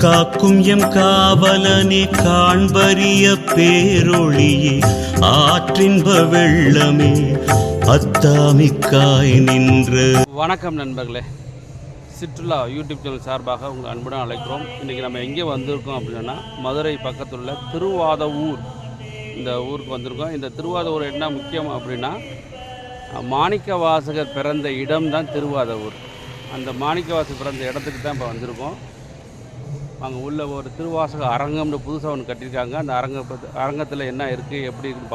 காக்கும் எம் காவலனே காண்பரிய பேரொளியே ஆற்றின்ப வெள்ளமே அத்தாமிக்காய் நின்ற. வணக்கம் நண்பர்களே, சிற்றுலா யூடியூப் சேனல் சார்பாக உங்கள் அன்புடன் அழைக்கிறோம். இன்றைக்கி நம்ம எங்கே வந்திருக்கோம் அப்படின்னா மதுரை பக்கத்துள்ள திருவாதவூர், இந்த ஊருக்கு வந்திருக்கோம். இந்த திருவாதவூர் என்ன முக்கியம் அப்படின்னா மாணிக்க வாசகர் பிறந்த இடம்தான் திருவாதவூர். அந்த மாணிக்க வாசகர் பிறந்த இடத்துக்கு தான் இப்போ வந்திருக்கோம். அங்கே உள்ள ஒரு திருவாசக அரங்கம்னு புதுசாக ஒன்று கட்டியிருக்காங்க. அந்த அரங்கத்தில் என்ன இருக்குது எப்படி இருக்குன்னு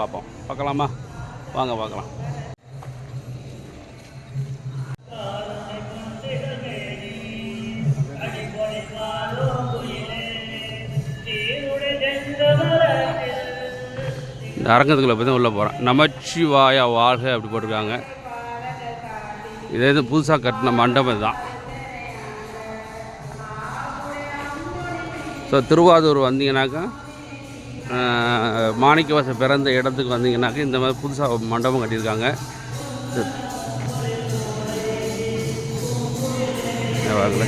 பார்க்கலாமா? வாங்க பார்க்கலாம். இந்த அரங்கத்துக்குள்ளே போய் தான் உள்ளே போகிறேன். நமச்சிவாய வாழ்க அப்படி போட்டிருக்காங்க. இதே இது புதுசாக கட்டின மண்டபம் தான். ஸோ திருவாரூர் வந்தீங்கன்னாக்கா மாணிக்கவாசகர் பிறந்த இடத்துக்கு வந்தீங்கன்னாக்கா இந்த மாதிரி புதுசாக மண்டபம் கட்டியிருக்காங்க. வாங்கல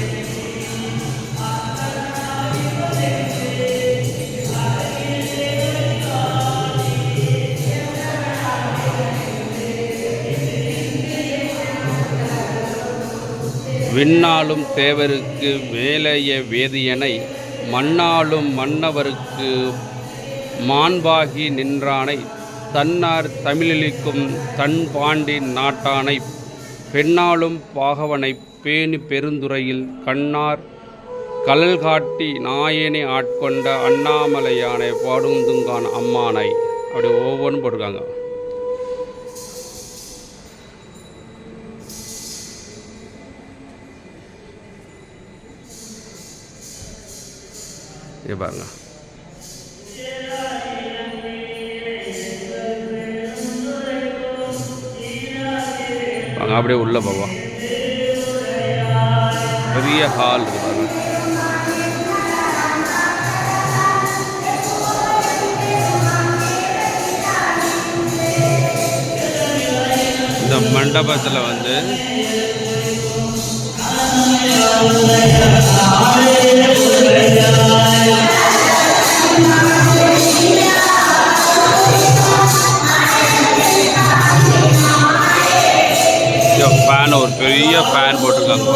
விண்ணாலும் தேவருக்கு மேலைய வேதியனை மண்ணாலும் மன்னவருக்கு மாண்பாகி நின்றானை தன்னார் தமிழளிக்கும் தன் பாண்டி நாட்டானை பெண்ணாலும் பாகவனை பேணி பெருந்துறையில் கண்ணார் கலல் காட்டி நாயனை ஆட்கொண்ட அண்ணாமலையானை பாடுந்துங்கான் அம்மானை அப்படி ஒவ்வொன்றும் போட்டிருக்காங்க. பாருங்க, வாங்க அப்படியே உள்ள போவோம். பெரிய ஹால் இருக்கு பாருங்க. இந்த மண்டபத்தில் வந்து ஃபேன், ஒரு பெரிய ஃபேன் போட்டிருக்காங்க.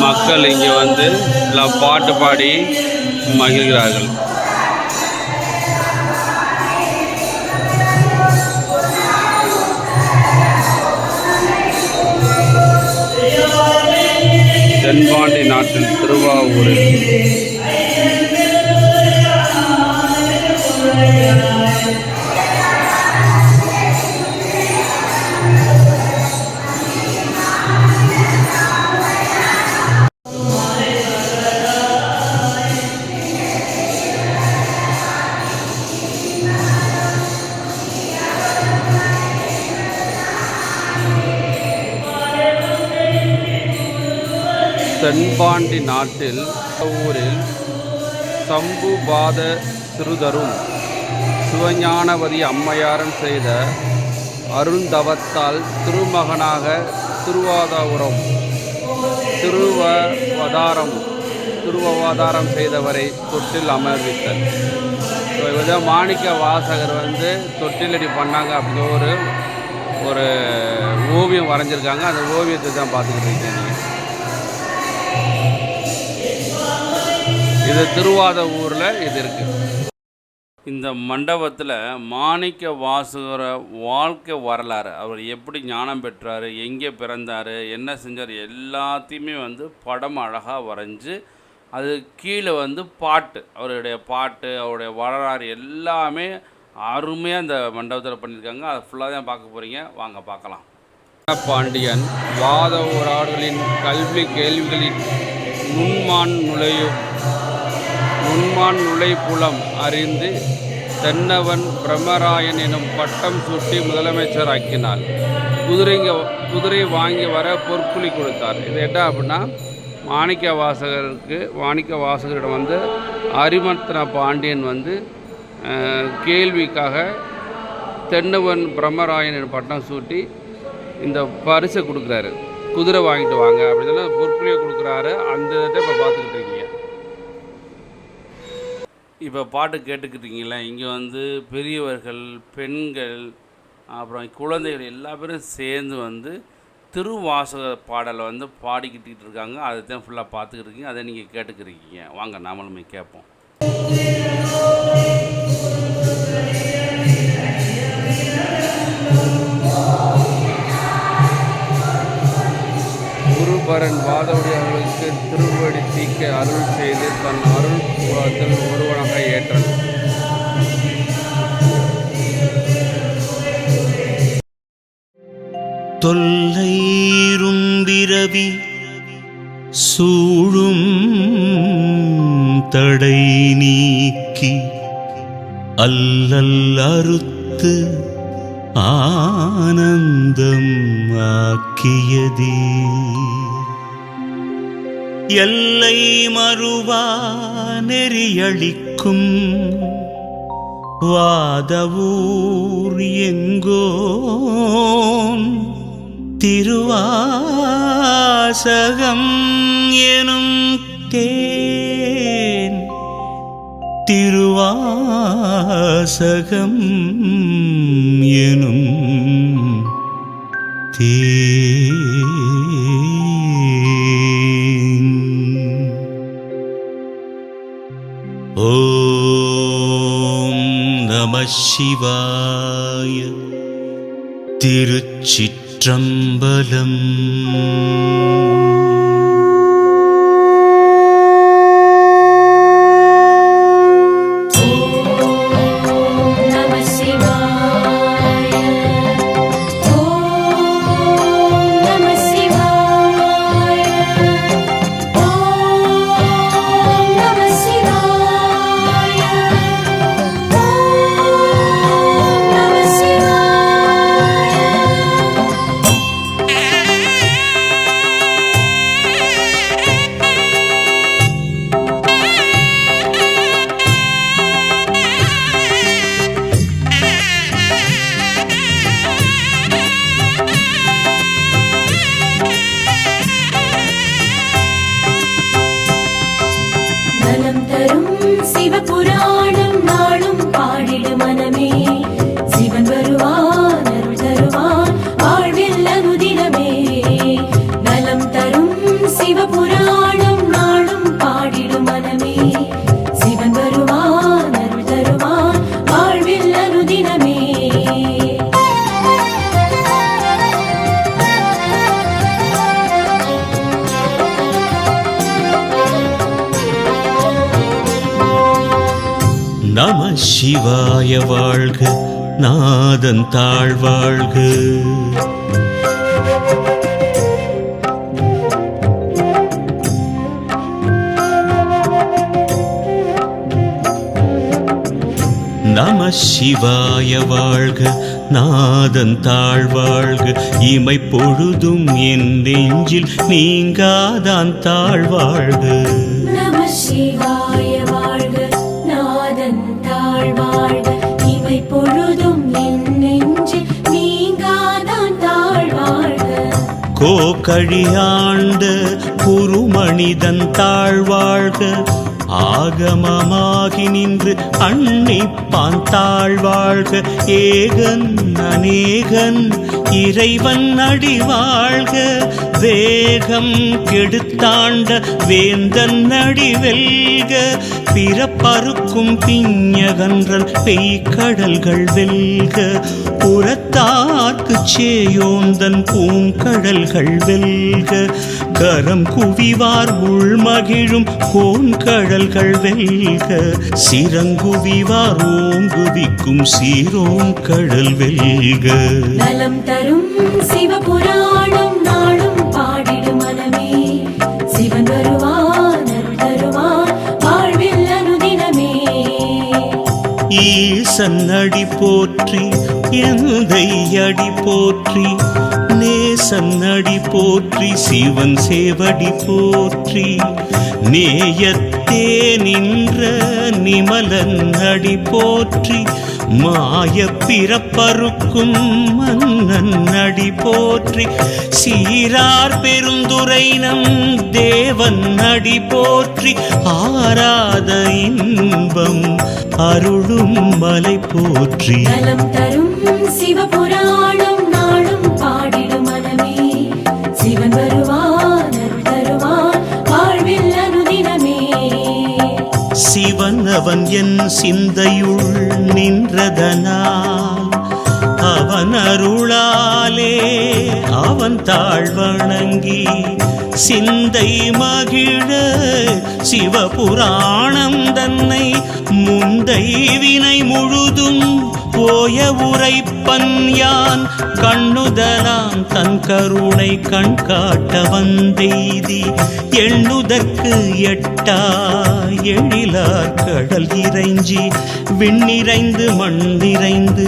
மக்கள் இங்கே வந்து எல்லாம் பாட்டு பாடி மகிழ்கிறார்கள். தென்பாண்டி நாட்டில் திருவாவூரில் தென்பாண்டி நாட்டில் ஊரில் சம்புபாத சிறுதரும் சிவஞானவதி அம்மையாரன் செய்த அருந்தவத்தால் திருமகனாக திருவவதாரம் செய்தவரை தொட்டில் அமர்வித்தல். இதை மாணிக்க வாசகர் வந்து தொட்டிலடி பண்ணாங்க அப்படின்னு ஒரு ஓவியம் வரைஞ்சிருக்காங்க. அந்த ஓவியத்தை தான் பார்த்துக்கிட்டு இருக்கீங்க. இது திருவாதவூரில் இது இருக்குது. இந்த மண்டபத்தில் மாணிக்க வாசகர வாழ்க்கை வரலாறு, அவர் எப்படி ஞானம் பெற்றார், எங்கே பிறந்தார், என்ன செஞ்சார், எல்லாத்தையுமே வந்து படம் அழகாக வரைஞ்சி அது கீழே வந்து பாட்டு, அவருடைய பாட்டு, அவருடைய வரலாறு எல்லாமே அருமையாக இந்த மண்டபத்தில் பண்ணியிருக்காங்க. அதை ஃபுல்லாக தான் பார்க்க போகிறீங்க. வாங்க பார்க்கலாம். பாண்டியன் வாதவூரார்களின் கல்வி கேள்விகளின் நுண்மான் நுழைப்புலம் அறிந்து தென்னவன் பிரம்மராயன் எனும் பட்டம் சூட்டி முதலமைச்சர் ஆக்கினார். குதிரை வாங்கி வர பொற்குழி கொடுத்தார். இது என்ன அப்படின்னா மாணிக்க வாசகரிடம் வந்து அரிமர்த்தன பாண்டியன் வந்து கேள்விக்காக தென்னவன் பிரம்மராயன் பட்டம் சூட்டி இந்த பரிசை கொடுக்குறாரு. குதிரை வாங்கிட்டு வாங்க அப்படின்னு பொறுப்புலேயே கொடுக்குறாரு. அந்த இதை இப்போ பார்த்துக்கிட்டு இருக்கீங்க. இப்போ பாட்டு கேட்டுக்கிட்டீங்களா? இங்கே வந்து பெரியவர்கள், பெண்கள், அப்புறம் குழந்தைகள் எல்லா பேரும் சேர்ந்து திருவாசக பாடலை பாடிக்கிட்டு இருக்காங்க. அதை தான் ஃபுல்லாக பார்த்துக்கிட்டு இருக்கீங்க. அதை நீங்கள் கேட்டுக்கிறீங்க. வாங்க நாமளுமே கேட்போம். குருபரன் வாதவுடைய அவர்களுக்கு திருவடி தீக்க அருள் செய்து தன் அருள் புறத்தில் ஒருவனாக ஏற்றல். தொல்லைரும்பிரவி சூழும் தடை நீக்கி அல்லல் அறுத்து ஆனந்தம் ஆக்கியதே எல்லை மறுவா நெறியளிக்கும் வாதவூர் எங்கோன் திருவாசகம் எனும் தேன் திருவாசகம் எனும் தேன். ஓம் நம சிவாய. திருச்சிற்றம்பலம். நம சிவாய வாழ்க, நாதன் தாழ்வாழ்க. நம சிவாய வாழ்க, நாதன் தாழ்வாழ்க. இமை பொழுதும் என் நெஞ்சில் நீங்காதான் தாழ்வாழ்க. நம சிவாய வாழ்க, நாதன் தாழ்வாழ்க. இமை பொழுதும் என் நெஞ்சில் நீங்காதான் தாழ்வாழ்க. கோகழியாண்ட குருமனிதன் தாழ்வாழ்க. ஆகமமாகி நின்று அன்னிப்பான் தாழ்வாழ்க. ஏகன் அநேகன் இறைவன் அடிவாழ்க. வேகம் கெடுத்தாண்ட வேந்தன் அடிவெல்க. பிறப்பறுக்கும் பிஞகன்றன் பெய்கடல்கள் வெல்க. புறத்தார்க்கு சேயோந்தன் பூங்கடல்கள் வெல்க. கரம் குவிவார் உள்மகிழும் கோன்கடல்கள் வெல்க. சிறங்குவிவார் ஓங்குவிக்கும் சீரோன் கடல் வெல்க. நலம் தரும் சிவபுராணம் நாளும் பாடிடும் மனமே. சிவன் வருவான் அருள் தருவான் வாழ்வில் அனுதினமே. ஈசன் அடி போற்றி, எந்தை அடி போற்றி, நேச நேசன்னடி போற்றி சிவன் சேவடி போற்றி நேயத்தே நின்ற நிமலன் அடி போற்றி மாய பிறப்பருக்கும் மன்னன் அடி போற்றி சீரார் பெருந்துரை நம் தேவன் அடி போற்றி ஆராத இன்பம் அருளும் மலை போற்றி நலம் தரும் சிவபுராணம் நாளும் பாடிடும் மனமே சிவன் வருவான் அருள் தருவான் வாழ்வில் அனுதினமே சிவன் அவன் என் சிந்தையுள் நின்றதனால் அவன் அருளாலே அவன் தாழ்வணங்கி சிந்தை மகிழ சிவபுராணம் தன்னை முந்தை வினை முழுதும் போய உரைப்பன் யான் கண்ணுதலாம் தன் கருணை கண் காட்ட வந்தெய்தி எண்ணுதற்கு எட்டா எழிலார் கடல் இறைஞ்சி விண்ணிறைந்து மண்ணிறைந்து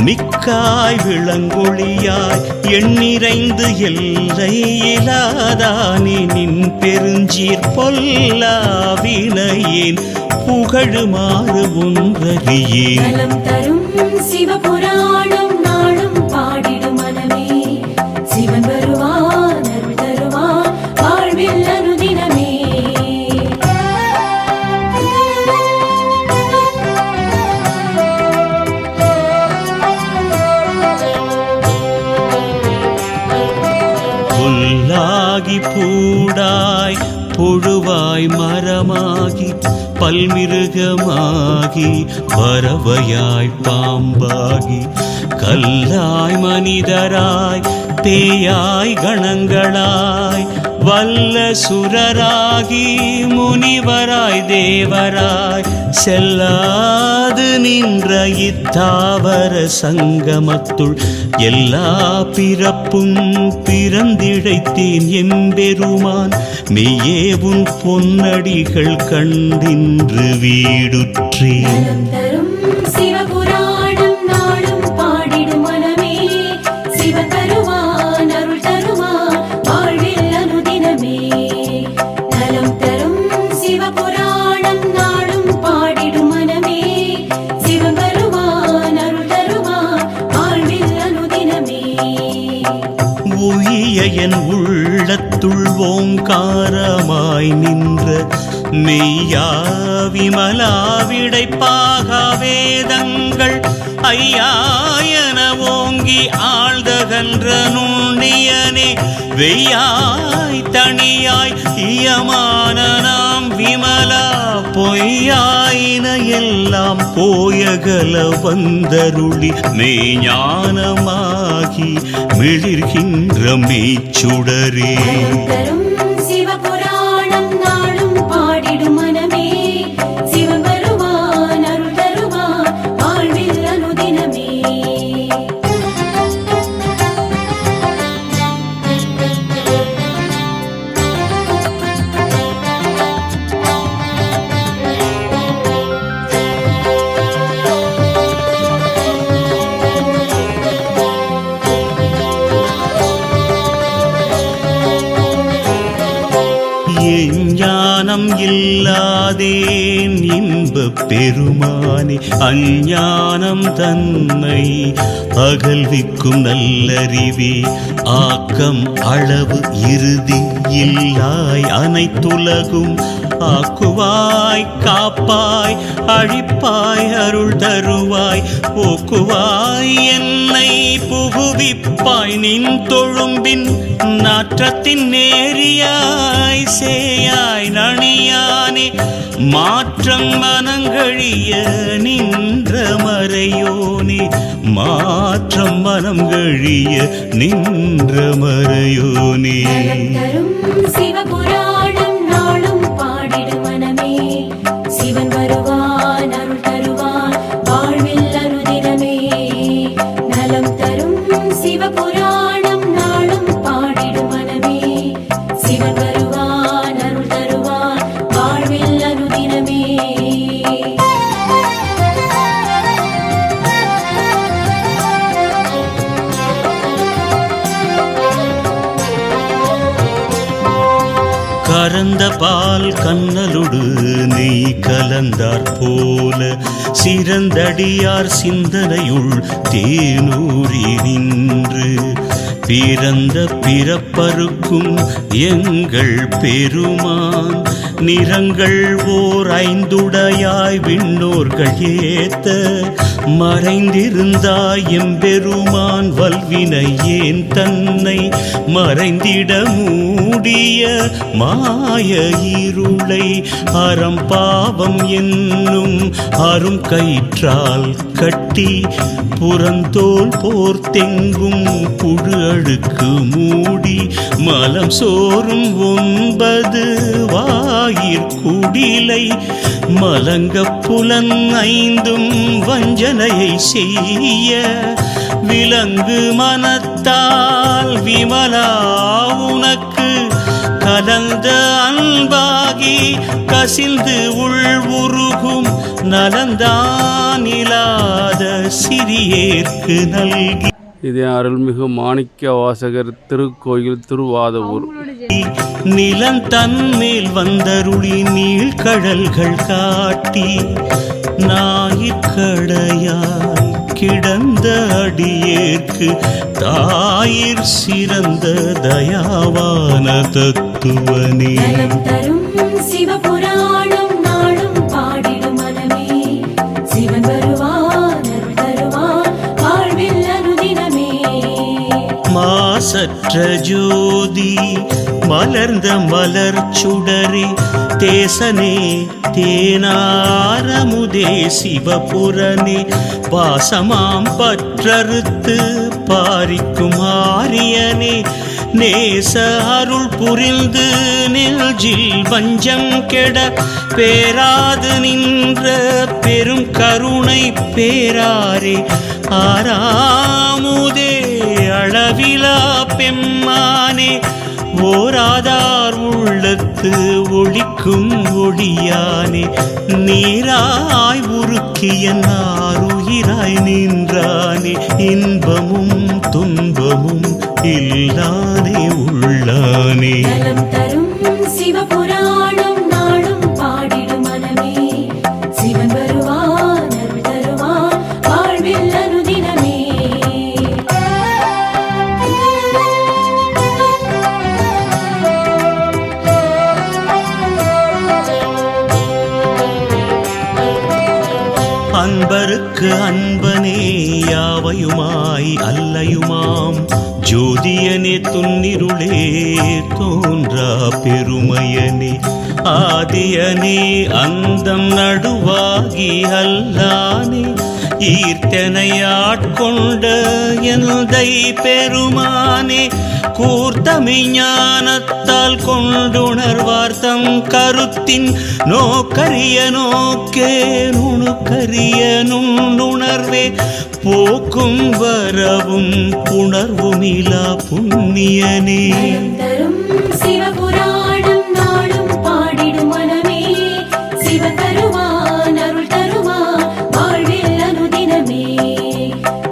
மிக்காய் விளங்கொழியாய் எண்ணிறைந்து எல்லை இலாதானே நின் பெருஞ்சீர் பொல்லாவினையேன் புகழுமாறு ஒன்றறியேன் நலம் தரும் சிவபுராணம் நாளும் பாடிடும் மனமே சிவன் வருவான் அருள் தருவான் வாழ்வில் அனுதினமே புல்லாகி பூடாய் புழுவாய் மரமாகி பல்மிருகமாகி பறவையாய் பாம்பாகி கல்லாய் மனிதராய் பேயாய் கணங்களாய் வல்ல சுரராகி முனிவராய் தேவராய் செல்லாது நின்ற இத்தாவர சங்கமத்துள் எல்லா பிறப்பும் பிறந்திழைத்தேன் எம்பெருமான் மெய்யே உன் பொன்னடிகள் கண்டின்று வீடுற்றேன் நலம் தரும் சிவபுராணம் நாளும் பாடிடும் மனமே சிவன் வருவான் அருள் தருவான் வாழ்வில் அனுதினமே நலம் தரும் சிவபுராணம் நாளும் பாடிடும் மனமே சிவன் வருவான் அருள் தருவான் வாழ்வில் அனுதினமே உயிய என் உள்ளத்துள் ஓங்காரமாய் நின்ற மெய்யா விமலா விடைப்பாக வேதங்கள் ஐயாயன ஓங்கி ஆழ்தகன்ற நுண்ணியனே வெய்யாய் தனியாய் இயமான நாம் விமலா பொய்யாயின எல்லாம் போயகல வந்தருளி மெய்ஞானமாகி மிளிர்கின்ற மெய்ச்சுடரே நலம் தரும் சிவபுராணம் நாளும் பாடிடும் மனமே சிவன் வருவான் அருள் தருவான் வாழ்வில் அனுதினமே ஞானம் இல்லாதேன் இன்பப் பெருமானே அஞ்ஞானம் தன்னை அகல்விக்கும் நல்லறிவே ஆக்கம் அளவு இறுதி இல்லாய் அனைத்துலகும் ஆக்குவாய் காப்பாய் அழிப்பாய் அருள் தருவாய் போக்குவாய் என்னை புகுவிப்பாய் நின் தொழும்பின் நாற்றத்தின் நேரியாய் சேயாய் நணியானே மாற்றம் மனங்கழிய நின்ற மறையோனே மாற்றம் மனம் கழிய நின்ற மறையோனே நலம் தரும் சிவபுராணம் நாளும் பாடிடும் மனமே சிவன் வருவான் அருள் தருவான் வாழ்வில் அனுதினமே நலம் தரும் சிவபுராணம் நாளும் பாடிடும் மனமே சிவன் வருவான் அருள் தருவான் வாழ்வில் அனுதினமே கறந்த பால் கண்ணலுடு நெய் கலந்தார் போல சிறந்தடியார் சிந்தனையுள் தேனூரி நின்று பிறந்த பிறப்பருக்கும் எங்கள் பெருமான் நிறங்கள் ஓர் ஐந்துடையாய் விண்ணோர்கள் ஏத்த மறைந்திருந்தாய் எம்பெருமான் வல்வினை ஏன் தன்னை மறைந்திட மூடிய மாய இருளை அறம்பாவம் என்னும் அரும் கயிற்றால் கட்டி புறந்தோல் போர்த்தெங்கும் புழு அழுக்கு மூடி மலம் சோறும் 9 வாயிற்குடிலை மலங்க புலன் 5 வஞ்சனையை செய்ய விலங்கு மனத்தால் விமலா உனக்கு கலந்த அன்பாகி கசிந்து உள் உருகும் நலந்தான் இல்லாத சிறியேற்கு நல்கி. இது அருள்மிகு மாணிக்க வாசகர் திருக்கோயில் திருவாதவூர். நிலம் தன்மேல் வந்தருளி நீழ்கடல்கள் காட்டி ஞாயிற்கடையாய் கிடந்த அடியேற்கு தாயிற் சிறந்த தயாவான தத்துவனே. நலம் தரும் சிவபுராணம் நாளும் பாடிடும் மனமே சிவன் வருவான் அருள் தருவான் வாழ்வில் அனுதினமே. மாசற்ற ஜோதி மலர்ந்த மலர் சுடரே தேசனே தேனாரமுதே சிவபுரனே பாசமாம் பற்றறுத்து பாரிக்கும் ஆரியனே நேச அருள் புரிந்து நெஞ்சில் வஞ்சம் கெட பேராது நின்ற பெரும் கருணை பேராரே ஆறாமுதே அளவிலா பெம்மானே ஓராதார் உள்ளத்து ஒளிக்கும் ஒளியானே நீராய் உருக்கிய நாருயிராய் நின்றானே இன்பமும் துன்பமும் இல்லானே உள்ளானே. நலம் தரும் சிவபுராணம் நாளும் பாடிடும் மனமே சிவன் வருவான் அருள் தருவான் வாழ்வில் அனுதினமே. அன்பருக்கு அன்பனே யாவையுமாய் அல்லையுமாம் ஜோதியனே துன்னிருளே தோன்றா பெருமையனே ஆதியனே அந்தம் நடுவாகி அல்லானே ஈர்த்தனை ஆட்கொண்ட எந்தை பெருமானே கூர்த்தமை ஞானத்தால் கொண்டுணர்வார்த்தம் கருத்தின் நோக்கரிய நோக்கே நுணுக்கரிய நுண்ணுணர்வே போக்கும் வரவும் புணர்வுமிலா புண்ணியனே.